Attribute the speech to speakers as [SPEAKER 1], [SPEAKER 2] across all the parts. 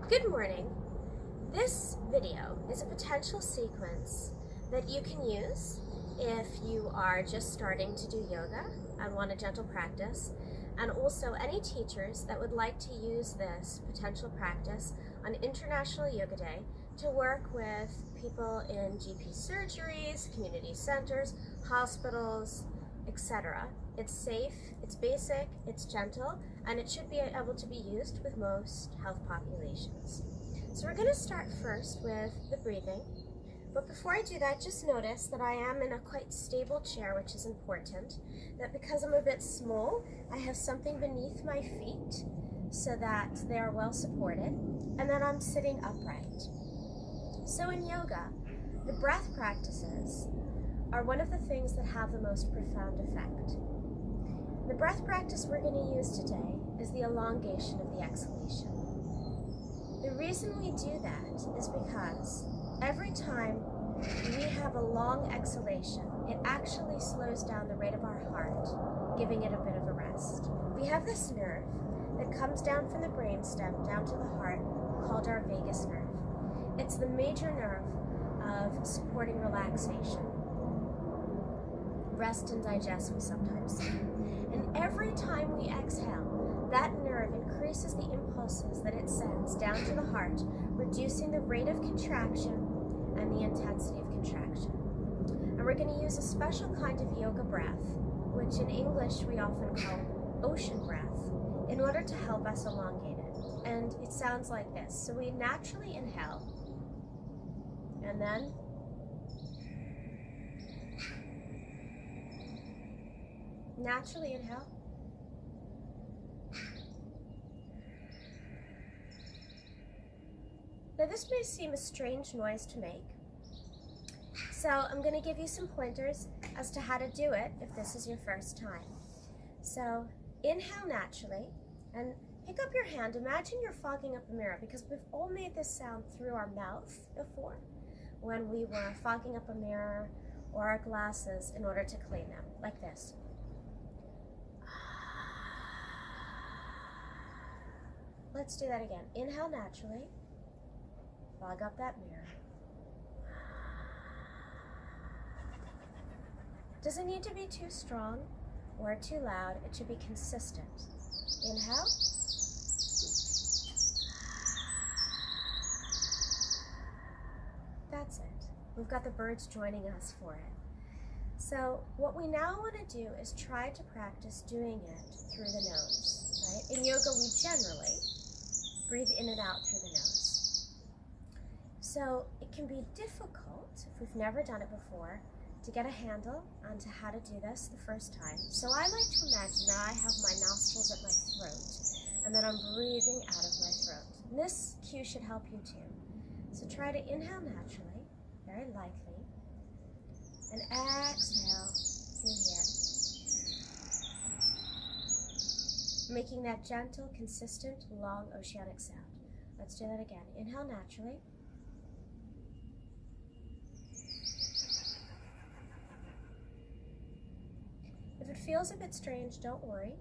[SPEAKER 1] Good morning. This video is a potential sequence that you can use if you are just starting to do yoga and want a gentle practice, and also any teachers that would like to use this potential practice on International Yoga Day to work with people in GP surgeries, community centers, hospitals, etc. It's safe, it's basic, it's gentle, and it should be able to be used with most health populations. So we're going to start first with the breathing. But before I do that, just notice that I am in a quite stable chair, which is important. That because I'm a bit small, I have something beneath my feet so that they are well supported, and then I'm sitting upright. So in yoga, the breath practices are one of the things that have the most profound effect. The breath practice we're going to use today is the elongation of the exhalation. The reason we do that is because every time we have a long exhalation, it actually slows down the rate of our heart, giving it a bit of a rest. We have this nerve that comes down from the brainstem down to the heart called our vagus nerve. It's the major nerve of supporting relaxation. Rest and digest, we sometimes say. And every time we exhale, that nerve increases the impulses that it sends down to the heart, reducing the rate of contraction and the intensity of contraction. And we're going to use a special kind of yoga breath, which in English we often call ocean breath, in order to help us elongate it. And it sounds like this. So we naturally inhale, and then naturally inhale. Now this may seem a strange noise to make, so I'm going to give you some pointers as to how to do it if this is your first time. So inhale naturally and pick up your hand. Imagine you're fogging up a mirror, because we've all made this sound through our mouth before when we were fogging up a mirror or our glasses in order to clean them, like this. Let's do that again. Inhale naturally. Fog up that mirror. Doesn't need to be too strong or too loud. It should be consistent. Inhale. That's it. We've got the birds joining us for it. So what we now want to do is try to practice doing it through the nose. Right? In yoga, we generally breathe in and out through the nose. So it can be difficult, if we've never done it before, to get a handle onto how to do this the first time. So I like to imagine that I have my nostrils at my throat, and that I'm breathing out of my throat. And this cue should help you too. So try to inhale naturally, very lightly, and exhale through here. Making that gentle, consistent, long oceanic sound. Let's do that again. Inhale naturally. If it feels a bit strange, don't worry.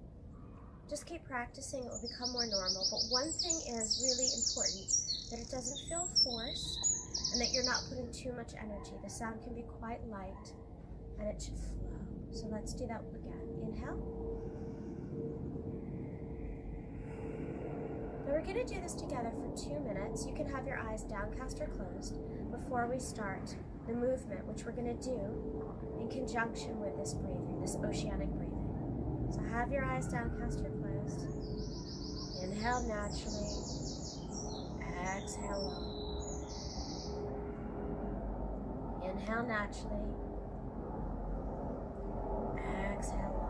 [SPEAKER 1] Just keep practicing, it will become more normal. But one thing is really important, that it doesn't feel forced and that you're not putting too much energy. The sound can be quite light and it should flow. So let's do that again. Inhale. Now we're going to do this together for 2 minutes. You can have your eyes downcast or closed before we start the movement, which we're going to do in conjunction with this breathing, this oceanic breathing. So have your eyes downcast or closed. Inhale naturally. Exhale long. Inhale naturally. Exhale long.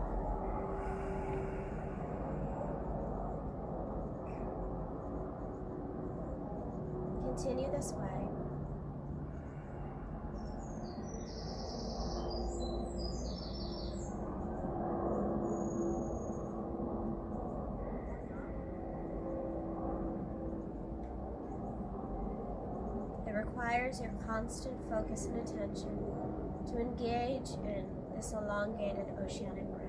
[SPEAKER 1] Continue this way. It requires your constant focus and attention to engage in this elongated oceanic breath.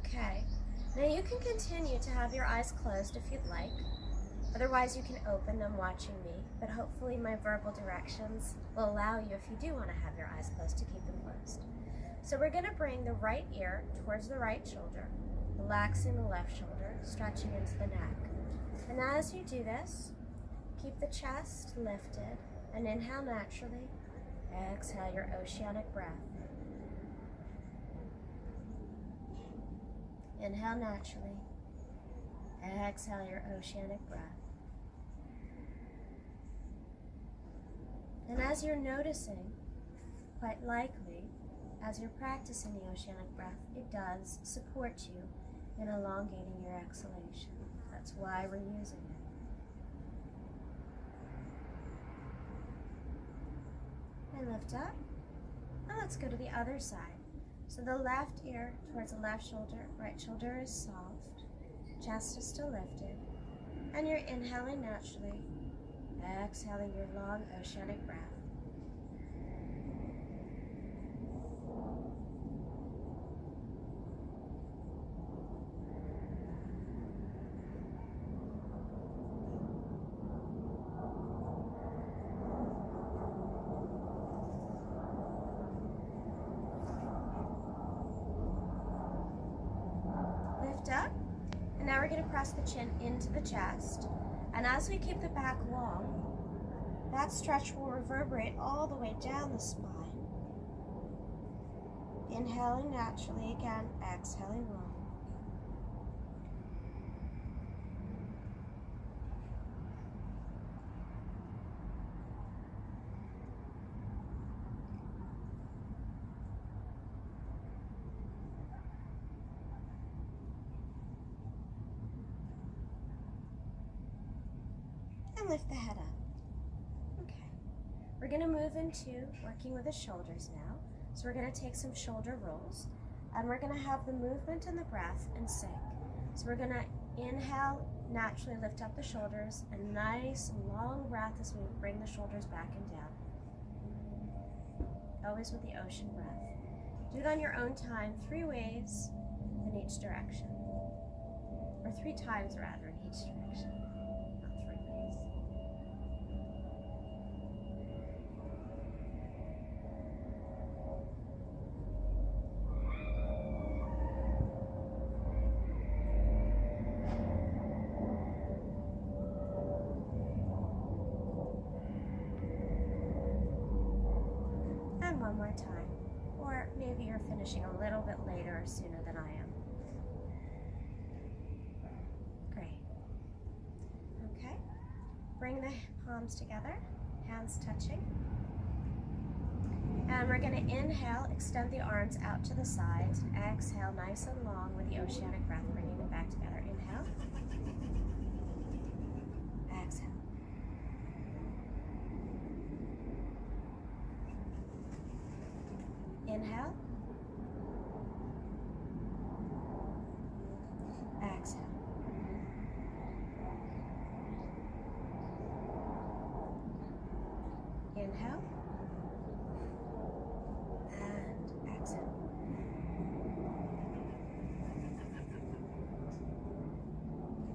[SPEAKER 1] Okay. Now you can continue to have your eyes closed if you'd like. Otherwise, you can open them watching me, but hopefully my verbal directions will allow you, if you do want to have your eyes closed, to keep them closed. So we're going to bring the right ear towards the right shoulder, relaxing the left shoulder, stretching into the neck. And as you do this, keep the chest lifted and inhale naturally. Exhale your oceanic breath. Inhale naturally. Exhale your oceanic breath. And as you're noticing, quite likely, as you're practicing the oceanic breath, it does support you in elongating your exhalation. That's why we're using it. And lift up. And let's go to the other side. So the left ear towards the left shoulder, right shoulder is soft, chest is still lifted, and you're inhaling naturally, exhaling your long oceanic breath. Up, and now we're going to press the chin into the chest, and as we keep the back long, that stretch will reverberate all the way down the spine. Inhaling naturally again, exhaling long. And lift the head up. Okay. We're going to move into working with the shoulders now. So we're going to take some shoulder rolls, and we're going to have the movement and the breath in sync. So we're going to inhale, naturally lift up the shoulders, a nice long breath as we bring the shoulders back and down. Always with the ocean breath. Do it on your own time, 3 ways in each direction. Or 3 times rather in each direction. One more time, or maybe you're finishing a little bit later or sooner than I am. Great. Okay, bring the palms together, hands touching, and we're going to inhale, extend the arms out to the sides, and exhale nice and long with the oceanic breath, bringing them back together. Inhale, exhale. Inhale, exhale. Inhale, and exhale.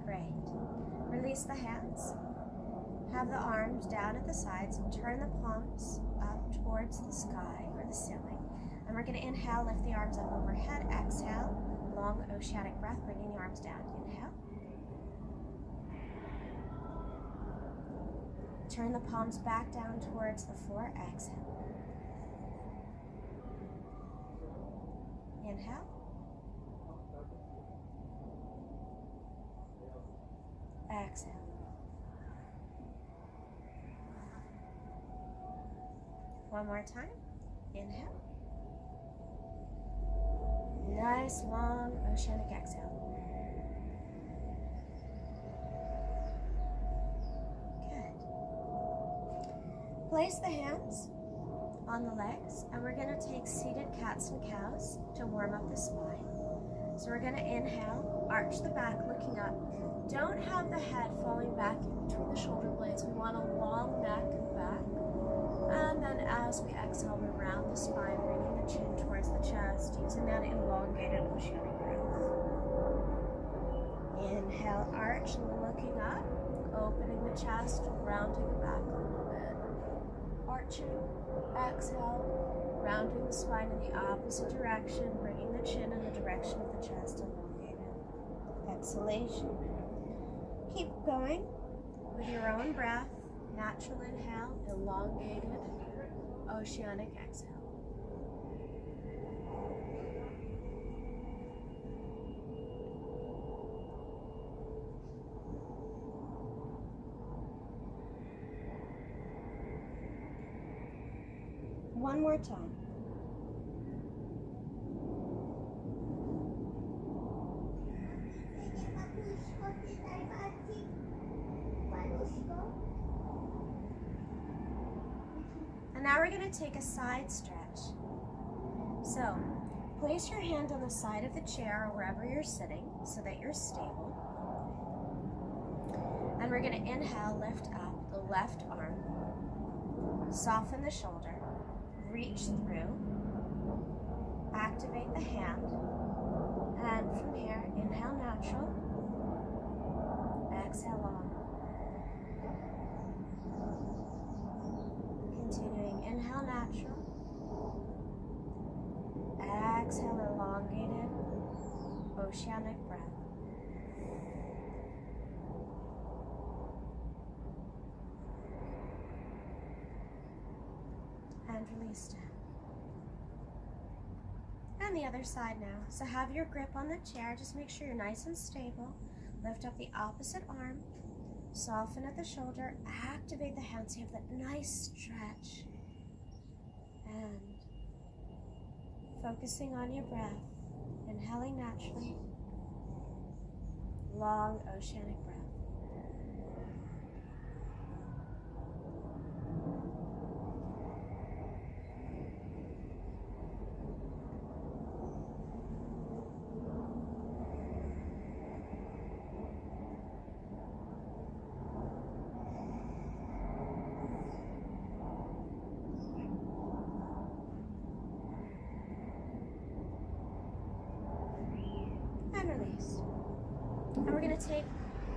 [SPEAKER 1] Great. Release the hands. Have the arms down at the sides and turn the palms up towards the sky or the ceiling. And we're going to inhale, lift the arms up overhead, exhale, long oceanic breath, bringing the arms down. Inhale. Turn the palms back down towards the floor, exhale. Inhale. Exhale. One more time. Inhale. Nice long oceanic exhale. Good. Place the hands on the legs, and we're going to take seated cats and cows to warm up the spine. So we're going to inhale, arch the back looking up. Don't have the head falling back in between the shoulder blades. We want a long neck and back. And then as we exhale, we round the spine, bringing the chin towards the chest, using that elongated oceanic breath. Inhale, arch, looking up, opening the chest, rounding the back a little bit. Arching, exhale, rounding the spine in the opposite direction, bringing the chin in the direction of the chest, elongated. Exhalation. Keep going with your own breath. Natural inhale, elongated, oceanic exhale. One more time. And now we're going to take a side stretch. So, place your hand on the side of the chair or wherever you're sitting so that you're stable. And we're going to inhale, lift up the left arm. Soften the shoulder. Reach through. Activate the hand. And from here, inhale natural. Exhale long. Continuing, inhale natural. Exhale elongated, oceanic breath. And release down. And the other side now. So have your grip on the chair. Just make sure you're nice and stable. Lift up the opposite arm. Soften at the shoulder. Activate the hands. So you have that nice stretch. And focusing on your breath. Inhaling naturally. Long oceanic breath. And release. And we're going to take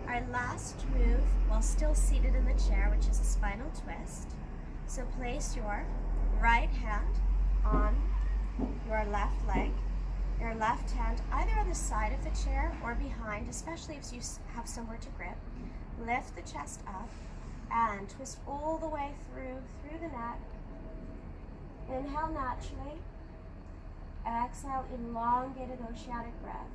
[SPEAKER 1] our last move while still seated in the chair, which is a spinal twist. So place your right hand on your left leg, your left hand either on the side of the chair or behind, especially if you have somewhere to grip. Lift the chest up and twist all the way through the neck. Inhale naturally. Exhale, elongated oceanic breath.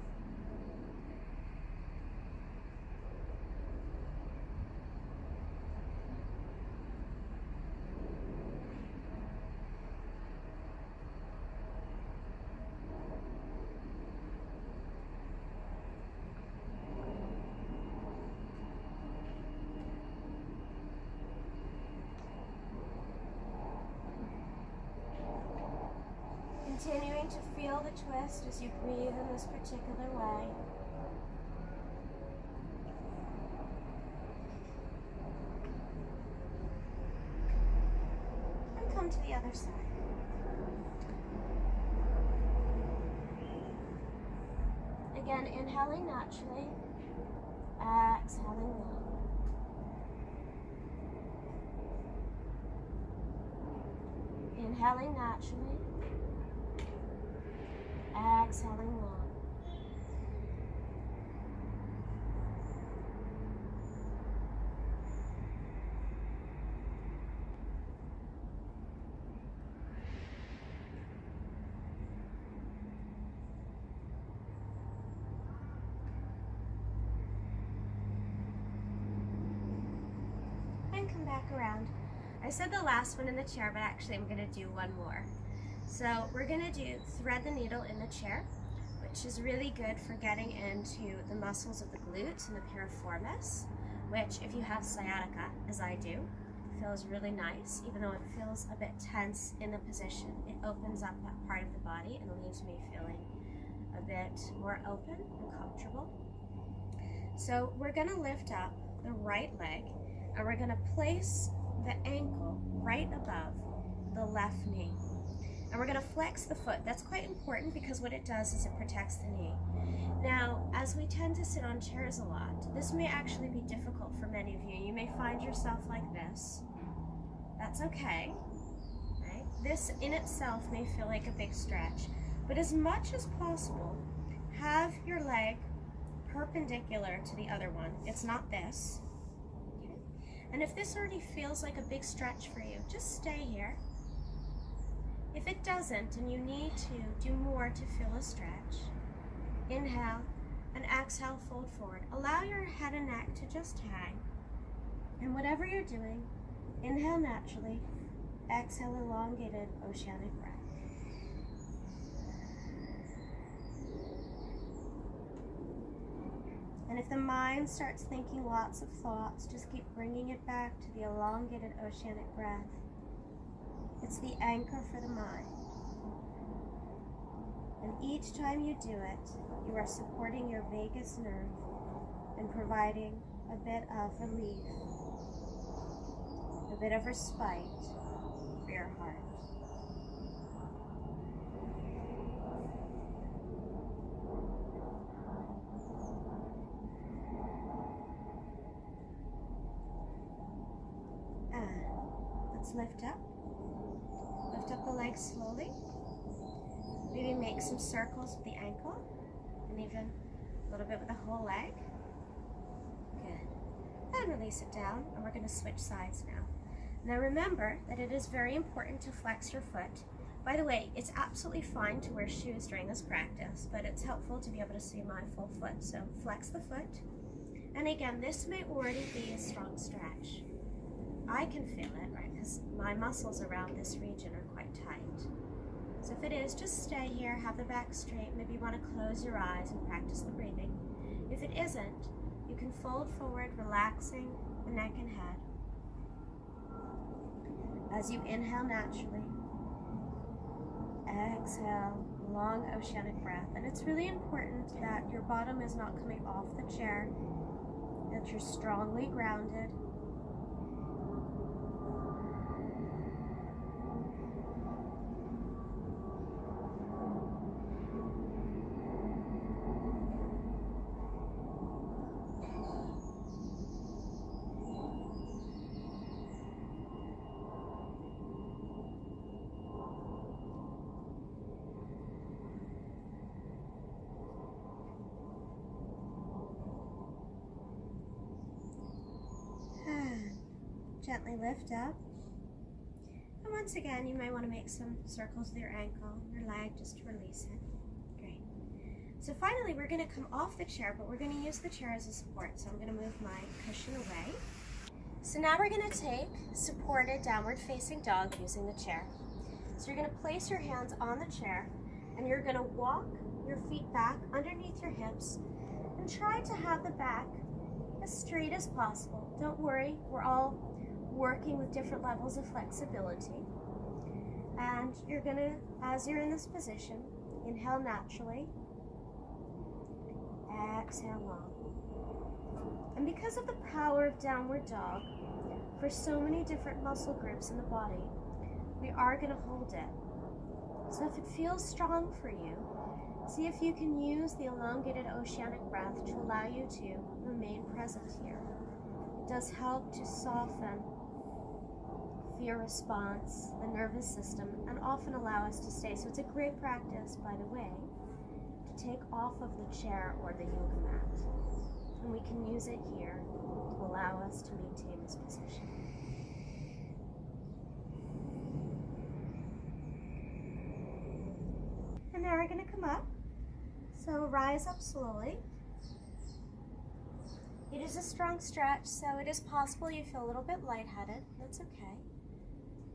[SPEAKER 1] Continuing to feel the twist as you breathe in this particular way. And come to the other side. Again, inhaling naturally, exhaling long. Inhaling naturally. Exhaling long. And come back around. I said the last one in the chair, but actually I'm going to do one more. So we're going to do thread the needle in the chair, which is really good for getting into the muscles of the glutes and the piriformis, which if you have sciatica, as I do, feels really nice. Even though it feels a bit tense in the position, it opens up that part of the body and leaves me feeling a bit more open and comfortable. So we're going to lift up the right leg and we're going to place the ankle right above the left knee. And we're going to flex the foot. That's quite important because what it does is it protects the knee. Now, as we tend to sit on chairs a lot, this may actually be difficult for many of you. You may find yourself like this. That's okay. Right? This in itself may feel like a big stretch, but as much as possible, have your leg perpendicular to the other one. It's not this. Okay? And if this already feels like a big stretch for you, just stay here. If it doesn't and you need to do more to feel a stretch, inhale and exhale, fold forward. Allow your head and neck to just hang. And whatever you're doing, inhale naturally, exhale elongated oceanic breath. And if the mind starts thinking lots of thoughts, just keep bringing it back to the elongated oceanic breath. It's the anchor for the mind. And each time you do it, you are supporting your vagus nerve and providing a bit of relief, a bit of respite for your heart. And let's lift up. Lift up the legs slowly. Maybe make some circles with the ankle and even a little bit with the whole leg. Good. And release it down, and we're going to switch sides now. Now remember that it is very important to flex your foot. By the way, it's absolutely fine to wear shoes during this practice, but it's helpful to be able to see my full foot. So flex the foot. And again, this may already be a strong stretch. I can feel it, right, because my muscles around this region are quite tight. So if it is, just stay here, have the back straight. Maybe you want to close your eyes and practice the breathing. If it isn't, you can fold forward, relaxing the neck and head. As you inhale naturally, exhale, long oceanic breath. And it's really important that your bottom is not coming off the chair, that you're strongly grounded. Gently lift up. And once again, you might want to make some circles with your ankle, your leg, just to release it. Great. So finally, we're going to come off the chair, but we're going to use the chair as a support. So I'm going to move my cushion away. So now we're going to take supported downward facing dog using the chair. So you're going to place your hands on the chair, and you're going to walk your feet back underneath your hips, and try to have the back as straight as possible. Don't worry, we're all working with different levels of flexibility. And you're gonna, as you're in this position, inhale naturally, exhale long. And because of the power of downward dog, for so many different muscle groups in the body, we are gonna hold it. So if it feels strong for you, see if you can use the elongated oceanic breath to allow you to remain present here. It does help to soften fear response, the nervous system, and often allow us to stay. So it's a great practice, by the way, to take off of the chair or the yoga mat. And we can use it here to allow us to maintain this position. And now we're going to come up. So rise up slowly. It is a strong stretch, so it is possible you feel a little bit lightheaded. That's okay.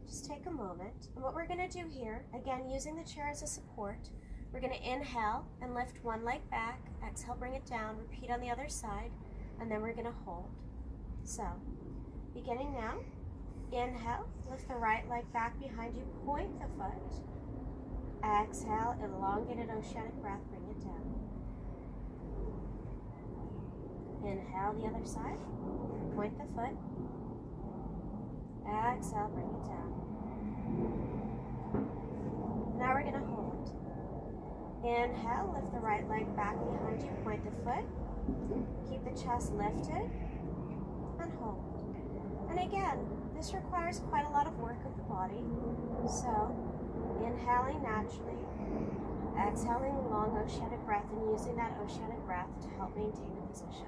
[SPEAKER 1] Just take a moment. And what we're going to do here, again, using the chair as a support, we're going to inhale and lift one leg back. Exhale, bring it down. Repeat on the other side. And then we're going to hold. So, beginning now, inhale, lift the right leg back behind you, point the foot. Exhale, elongated oceanic breath, bring it down. Inhale, the other side, point the foot. Exhale, bring it down. Now we're going to hold. Inhale, lift the right leg back behind you, point the foot. Keep the chest lifted and hold. And again, this requires quite a lot of work of the body. So, inhaling naturally, exhaling long oceanic breath, and using that oceanic breath to help maintain the position.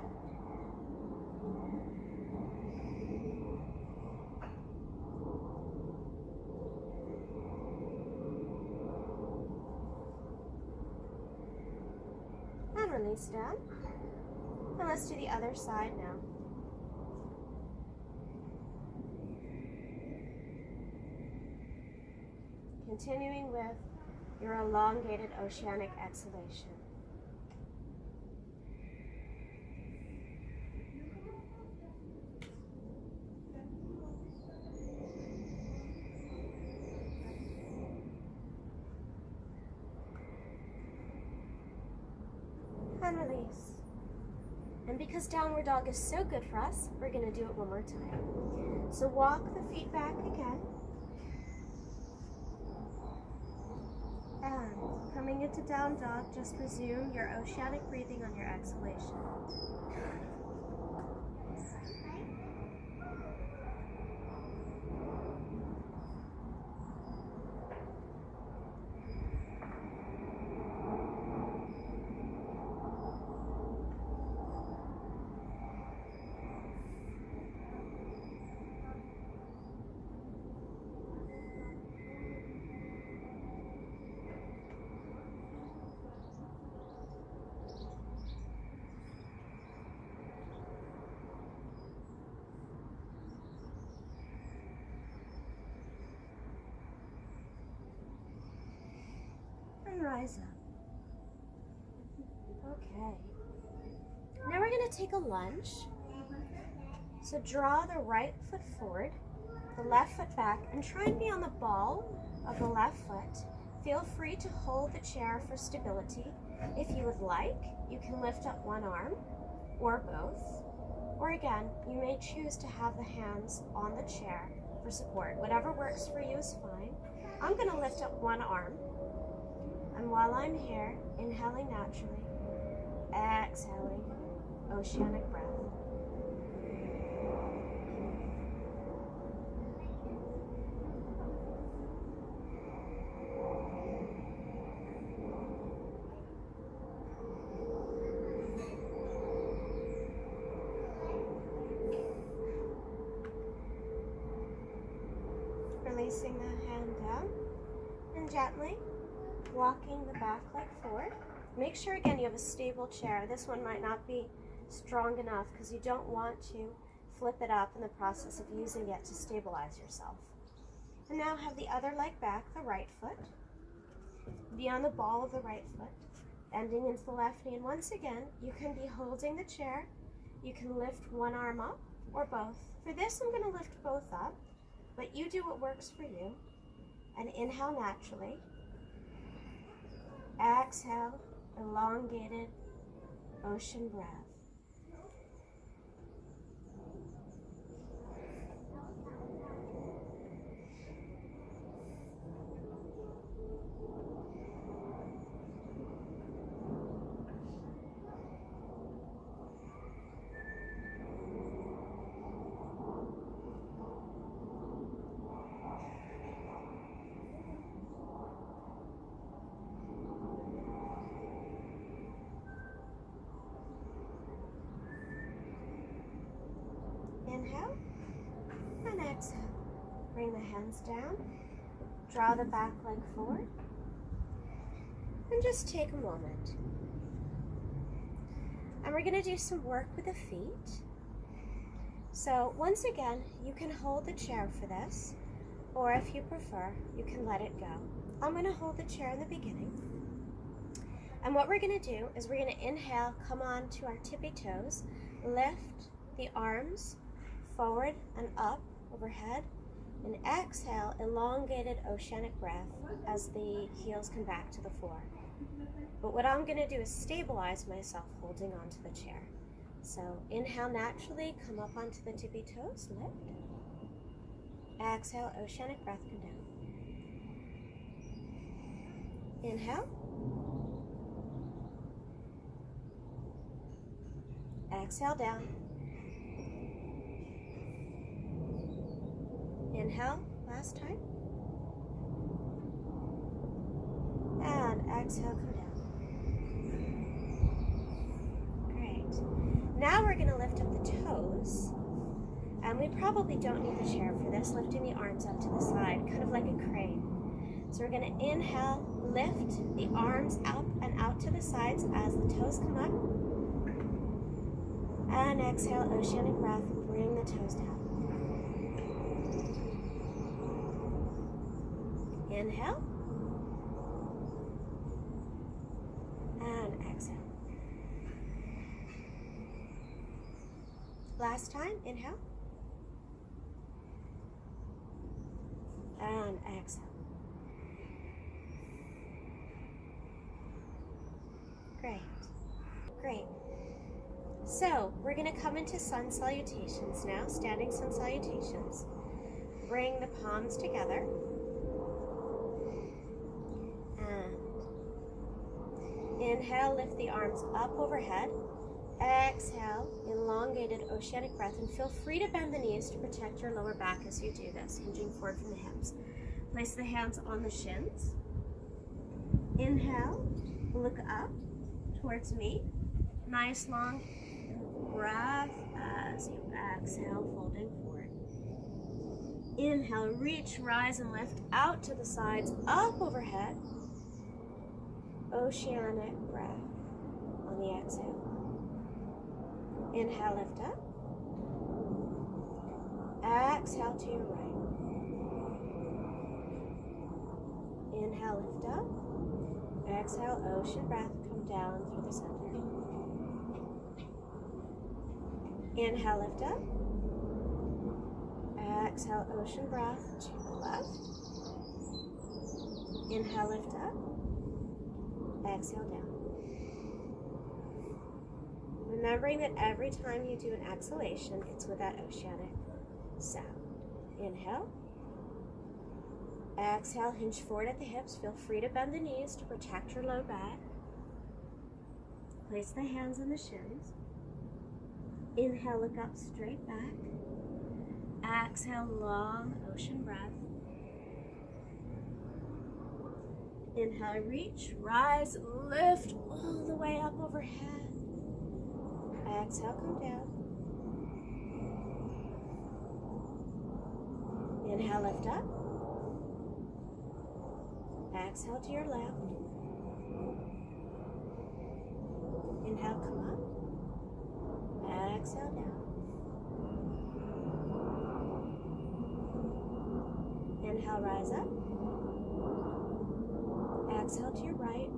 [SPEAKER 1] And release down. And let's do the other side now. Continuing with your elongated oceanic exhalation. And release. And because downward dog is so good for us, we're going to do it one more time. So walk the feet back again. And coming into down dog, just resume your oceanic breathing on your exhalation. And rise up. Okay. Now we're going to take a lunge. So draw the right foot forward, the left foot back, and try and be on the ball of the left foot. Feel free to hold the chair for stability. If you would like, you can lift up one arm or both. Or again, you may choose to have the hands on the chair for support. Whatever works for you is fine. I'm going to lift up one arm. And while I'm here, inhaling naturally, exhaling, oceanic breath. Releasing the hand down and gently walking the back leg forward. Make sure again you have a stable chair. This one might not be strong enough because you don't want to flip it up in the process of using it to stabilize yourself. And now have the other leg back, the right foot. Be on the ball of the right foot, bending into the left knee. And once again, you can be holding the chair. You can lift one arm up or both. For this, I'm going to lift both up, but you do what works for you. And inhale naturally. Exhale, elongated ocean breath. Inhale and exhale. Bring the hands down. Draw the back leg forward. And just take a moment. And we're going to do some work with the feet. So once again, you can hold the chair for this, or if you prefer, you can let it go. I'm going to hold the chair in the beginning. And what we're going to do is we're going to inhale, come on to our tippy toes, lift the arms forward and up overhead, and exhale, elongated oceanic breath as the heels come back to the floor. But what I'm going to do is stabilize myself holding onto the chair. So inhale naturally, come up onto the tippy toes, lift. Exhale, oceanic breath, come down. Inhale, Exhale down. Inhale, last time. And exhale, come down. Great. Now we're going to lift up the toes. And we probably don't need the chair for this, lifting the arms up to the side, kind of like a crane. So we're going to inhale, lift the arms up and out to the sides as the toes come up. And exhale, oceanic breath, bring the toes down. Inhale. And exhale. Last time, inhale. And exhale. Great. Great. So, we're going to come into sun salutations now, standing sun salutations. Bring the palms together. And inhale, lift the arms up overhead. Exhale, elongated oceanic breath, and feel free to bend the knees to protect your lower back as you do this, hinging forward from the hips. Place the hands on the shins. Inhale, look up towards me. Nice long breath as you exhale, folding forward. Inhale, reach, rise, and lift out to the sides, up overhead. Oceanic breath on the exhale. Inhale, lift up. Exhale to your right. Inhale, lift up. Exhale, ocean breath, come down through the center. Inhale, lift up. Exhale, ocean breath to the left. Inhale, lift up. Exhale, down. Remembering that every time you do an exhalation, it's with that oceanic sound. Inhale. Exhale, hinge forward at the hips. Feel free to bend the knees to protect your low back. Place the hands on the shins. Inhale, look up, straight back. Exhale, long ocean breath. Inhale, reach, rise, lift all the way up overhead. Exhale, come down. Inhale, lift up. Exhale to your left. Inhale, come up. Exhale, down. Inhale, rise up. Exhale to your right.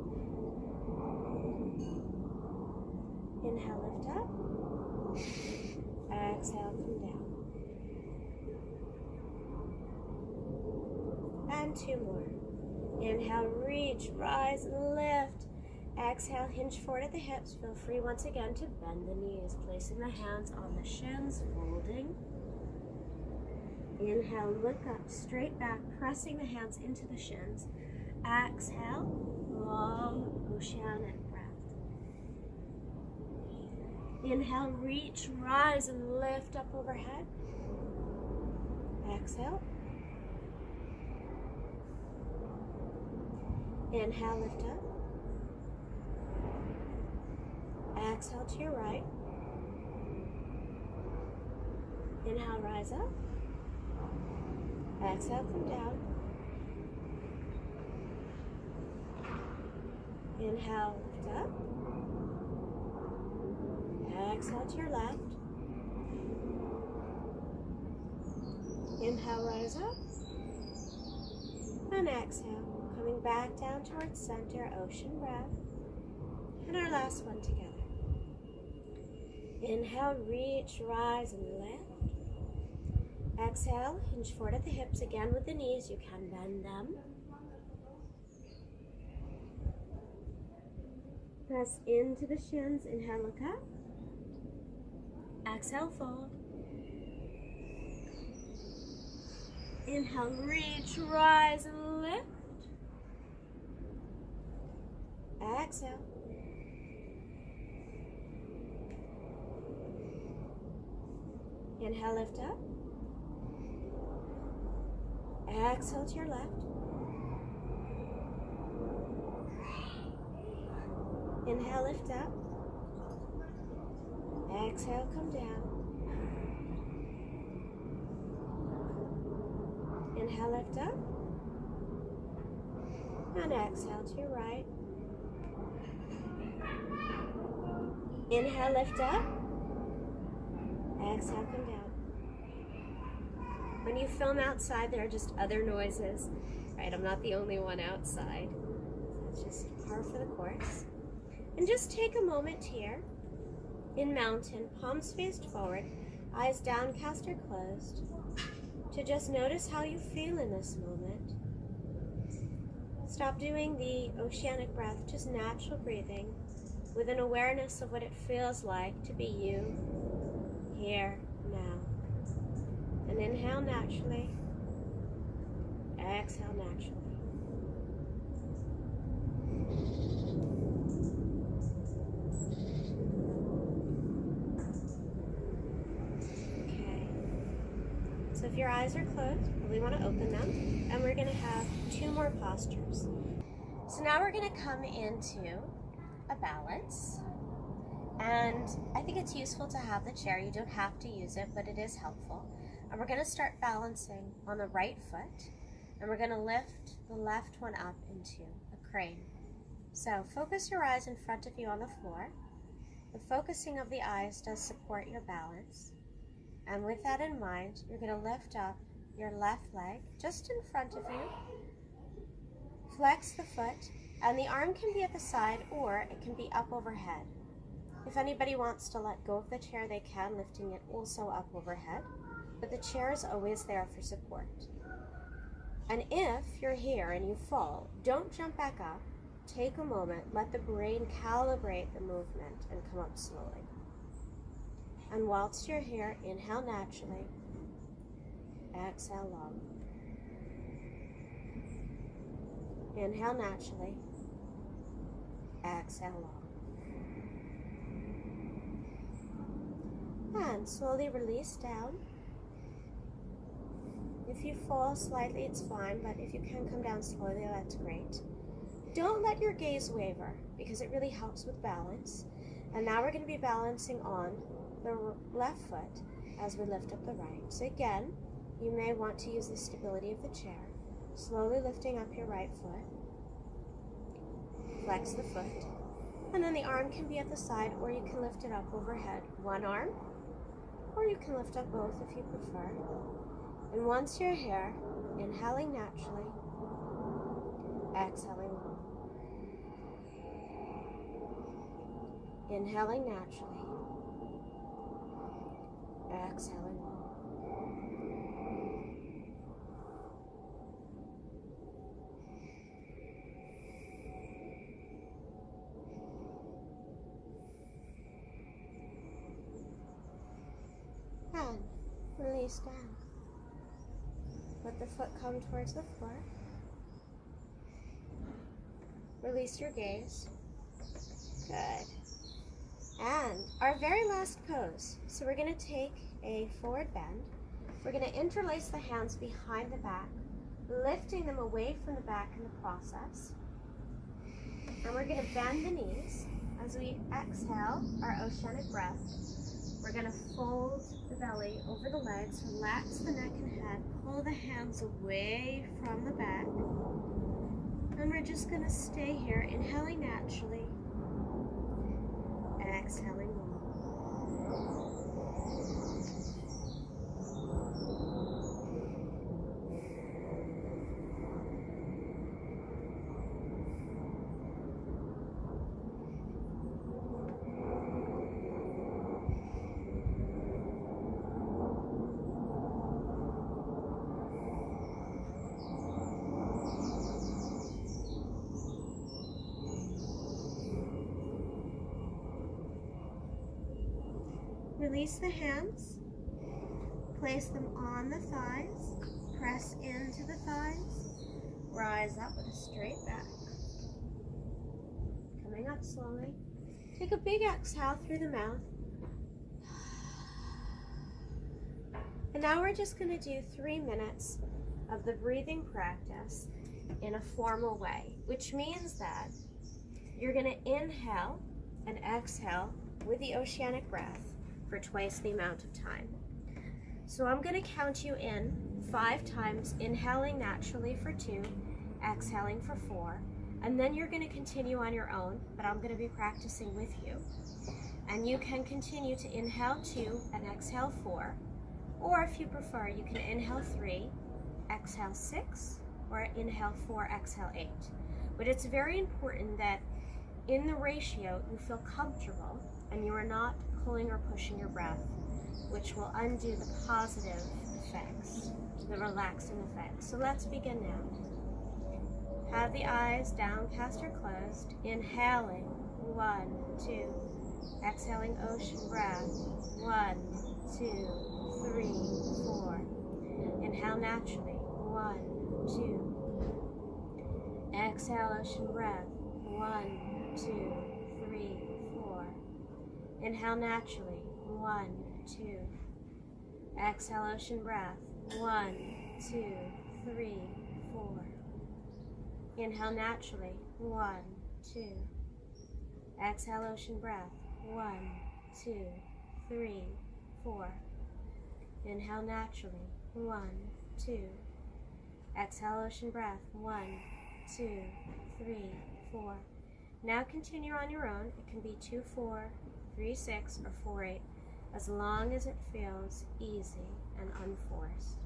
[SPEAKER 1] Inhale, lift up. Exhale, come down. And two more. Inhale, reach, rise, and lift. Exhale, hinge forward at the hips. Feel free once again to bend the knees, placing the hands on the shins, folding. Inhale, look up, straight back, pressing the hands into the shins. Exhale, long oceanic breath. Inhale, reach, rise, and lift up overhead. Exhale. Inhale, lift up. Exhale to your right. Inhale, rise up. Exhale, come down. Inhale, lift up. Exhale to your left. Inhale, rise up. And exhale, coming back down towards center, ocean breath. And our last one together. Inhale, reach, rise, and lift. Exhale, hinge forward at the hips again with the knees. You can bend them. Press into the shins. Inhale, look up. Exhale, fold. Inhale, reach, rise, and lift. Exhale. Inhale, lift up. Exhale to your left. Inhale, lift up. Exhale, come down. Inhale, lift up. And exhale to your right. Inhale, lift up. Exhale, come down. When you film outside, there are just other noises. Right, I'm not the only one outside. That's just par for the course. And just take a moment here in mountain, palms faced forward, eyes downcast or closed, to just notice how you feel in this moment. Stop doing the oceanic breath, just natural breathing with an awareness of what it feels like to be you here now. And inhale naturally, exhale naturally. So if your eyes are closed, you really want to open them, and we're going to have 2 more postures. So now we're going to come into a balance, and I think it's useful to have the chair. You don't have to use it, but it is helpful. And we're going to start balancing on the right foot, and we're going to lift the left one up into a crane. So focus your eyes in front of you on the floor. The focusing of the eyes does support your balance. And with that in mind, you're going to lift up your left leg just in front of you. Flex the foot, and the arm can be at the side or it can be up overhead. If anybody wants to let go of the chair, they can, lifting it also up overhead. But the chair is always there for support. And if you're here and you fall, don't jump back up. Take a moment, let the brain calibrate the movement and come up slowly. And whilst you're here, inhale naturally, exhale long. Inhale naturally, exhale long. And slowly release down. If you fall slightly, it's fine, but if you can come down slowly, that's great. Don't let your gaze waver, because it really helps with balance. And now we're going to be balancing on the left foot as we lift up the right. So again, you may want to use the stability of the chair, slowly lifting up your right foot. Flex the foot, and then the arm can be at the side, or you can lift it up overhead. One arm, or you can lift up both if you prefer. And once you're here, inhaling naturally, exhaling long. Inhaling naturally, exhaling long. And release down. Let the foot come towards the floor. Release your gaze. Good. And our very last pose. So we're going to take a forward bend. We're going to interlace the hands behind the back, lifting them away from the back in the process. And we're going to bend the knees as we exhale our oceanic breath. We're going to fold the belly over the legs, relax the neck and head, pull the hands away from the back. And we're just going to stay here, inhaling naturally, exhaling long. Release the hands, place them on the thighs, press into the thighs, rise up with a straight back. Coming up slowly. Take a big exhale through the mouth. And now we're just going to do 3 minutes of the breathing practice in a formal way, which means that you're going to inhale and exhale with the oceanic breath for twice the amount of time. So I'm going to count you in 5 times, inhaling naturally for 2, exhaling for 4, and then you're going to continue on your own, but I'm going to be practicing with you. And you can continue to inhale 2 and exhale 4, or if you prefer, you can inhale 3, exhale 6, or inhale 4, exhale 8. But it's very important that in the ratio you feel comfortable and you are not pulling or pushing your breath, which will undo the positive effects, the relaxing effects. So let's begin now. Have the eyes downcast or closed, inhaling 1, 2, exhaling ocean breath 1, 2, 3, 4. Inhale naturally 1, 2. Exhale ocean breath 1, 2, 3, 4. Inhale naturally 1, 2. Exhale ocean breath 1, 2, 3, 4. Inhale naturally 1, 2. Exhale ocean breath 1, 2, 3, 4. Inhale naturally 1, 2. Exhale ocean breath 1, 2, 3, 4. Now continue on your own. It can be 2, 4, 3, 6, or 4, 8, as long as it feels easy and unforced.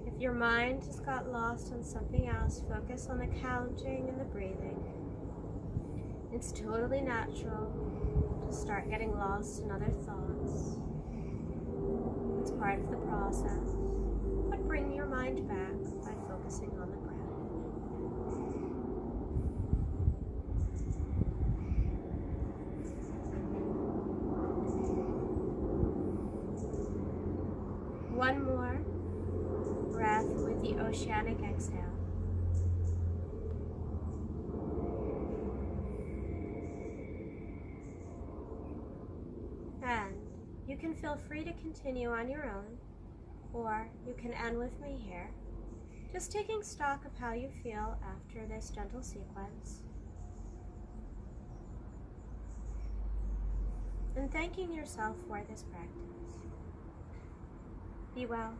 [SPEAKER 1] If your mind has got lost on something else, focus on the counting and the breathing. It's totally natural to start getting lost in other thoughts. It's part of the process. But bring your mind back by focusing on the breath. One more breath with the oceanic exhale. And you can feel free to continue on your own, or you can end with me here, just taking stock of how you feel after this gentle sequence, and thanking yourself for this practice. Be well.